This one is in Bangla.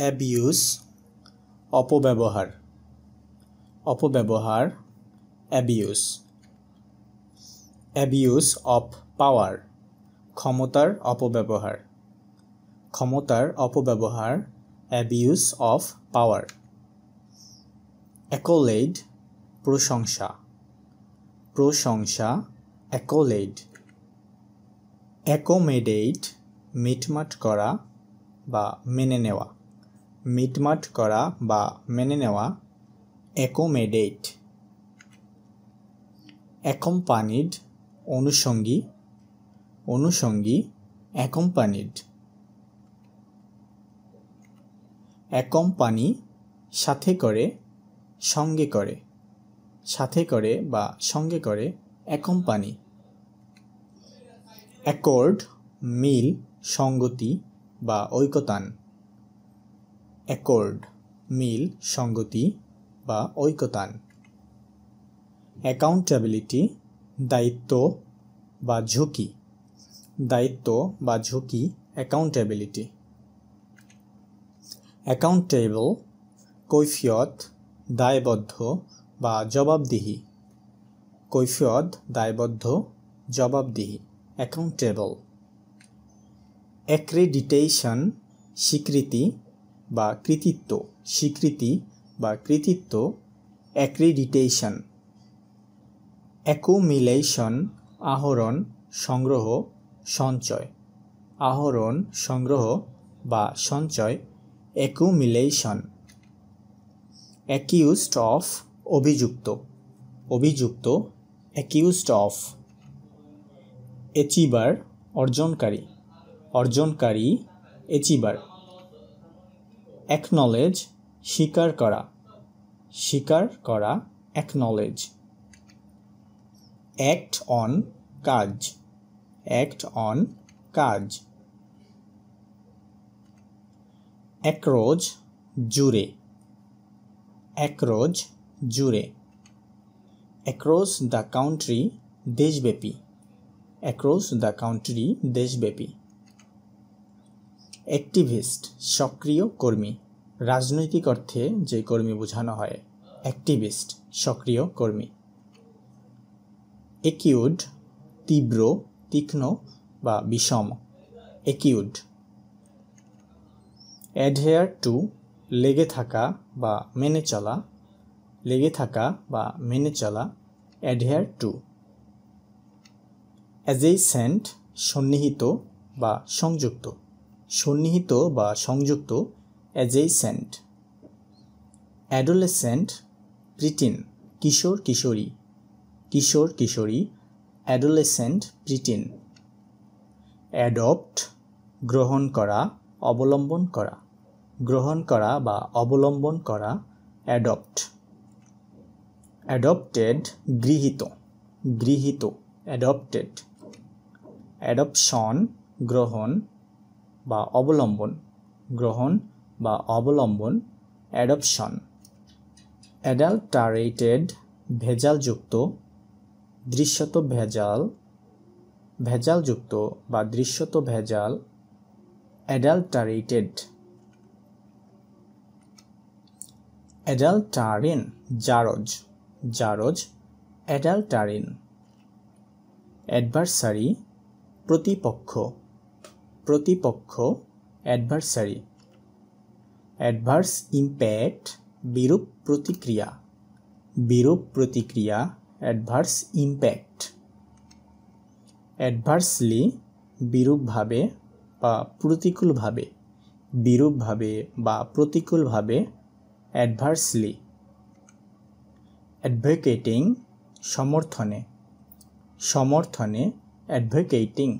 অ্যাবিউজ অপব্যবহার, অপব্যবহার অ্যাবিউজ। অ্যাবিউজ অফ পাওয়ার ক্ষমতার অপব্যবহার, ক্ষমতার অপব্যবহার অ্যাবিউজ অফ পাওয়ার। অ্যাকোলেড প্রশংসা, প্রশংসা অ্যাকোলেড। অ্যাকোমেডেট মিটমাট করা বা মেনে নেওয়া, মিটমাট করা বা মেনে নেওয়া অ্যাকোমেডেট। অ্যাকম্পানিড অনুষঙ্গী, অনুষঙ্গী অ্যাকম্পানিড। অ্যাকম্পানি সাথে করে, সঙ্গে করে, সাথে করে বা সঙ্গে করে অ্যাকম্পানি। অ্যাকর্ড মিল সঙ্গতি বা ঐকতান, অ্যাকর্ড মিল সঙ্গতি বা ঐকতান। অ্যাকাউন্টেবিলিটি দায়িত্ব বা ঝুঁকি, দায়িত্ব বা ঝুঁকি অ্যাকাউন্টেবিলিটি। অ্যাকাউন্টেবল কৈফিয়ত দায়বদ্ধ বা জবাবদিহি, কৈফিয়ত দায়বদ্ধ জবাবদিহি অ্যাকাউন্টেবল। অ্যাক্রেডিটেশন স্বীকৃতি বা কৃতিত্ব, স্বীকৃতি বা কৃতিত্ব অ্যাক্রেডিটেশন। অ্যাকুমিলেশন আহরণ সংগ্রহ সঞ্চয়, আহরণ সংগ্রহ বা সঞ্চয় অ্যাকুমিলেশন। অ্যাকিউজড অফ অভিযুক্ত, অভিযুক্ত অ্যাকিউজড অফ। অ্যাচিভার অর্জনকারী, অর্জনকারী অ্যাচিভার। অ্যাকনলেজ স্বীকার করা, স্বীকার করা অ্যাকনলেজ। অ্যাক্ট অন কাজ, অ্যাক্ট অন কাজ। অ্যাক্রোচ জুড়ে, অ্যাক্রোচ জুড়ে। অ্যাক্রস দ্য কান্ট্রি দেশব্যাপী, অ্যাক্রস দ্য কান্ট্রি দেশব্যাপী। অ্যাক্টিভিস্ট সক্রিয় কর্মী, রাজনৈতিক অর্থে যে কর্মী বোঝানো হয় অ্যাক্টিভিস্ট সক্রিয় কর্মী। অ্যাকিউড তীব্র তীক্ষ্ণ বা বিষম অ্যাকিউড। অ্যাডহেয়ার টু লেগে থাকা বা মেনে চলা, লেগে থাকা বা মেনে চলা অ্যাডহেয়ার টু। অ্যাডজেসেন্ট সন্নিহিত বা সংযুক্ত, সন্নিহিত বা সংযুক্ত অ্যাডজেসেন্ট। অ্যাডোলেসেন্ট প্রিটিন কিশোর কিশোরী, কিশোর কিশোরী অ্যাডোলেসেন্ট প্রিটিন। অ্যাডপ্ট গ্রহণ করা অবলম্বন করা, গ্রহণ করা বা অবলম্বন করা অ্যাডপ্ট। অ্যাডপ্টেড গৃহীত, গৃহীত অ্যাডপ্টেড। অ্যাডপশন গ্রহণ বা অবলম্বন, গ্রহণ বা অবলম্বন অ্যাডপশন। অ্যাডাল্টারেটেড ভেজালযুক্ত দৃশ্যত ভেজাল, ভেজালযুক্ত বা দৃশ্যত ভেজাল অ্যাডাল্টারেটেড। অ্যাডাল্টারিন জারজ, জারজ অ্যাডাল্টারিন। অ্যাডভার্সারি প্রতিপক্ষ, প্রতিপক্ষ অ্যাডভার্সারি। অ্যাডভার্স ইম্প্যাক্ট বিরূপ প্রতিক্রিয়া, বিরূপ প্রতিক্রিয়া অ্যাডভার্স ইম্প্যাক্ট। অ্যাডভার্সলি বিরূপভাবে বা প্রতিকূলভাবে, বিরূপভাবে বা প্রতিকূলভাবে অ্যাডভার্সলি। অ্যাডভোকেটিং সমর্থনে, সমর্থনে অ্যাডভোকেটিং।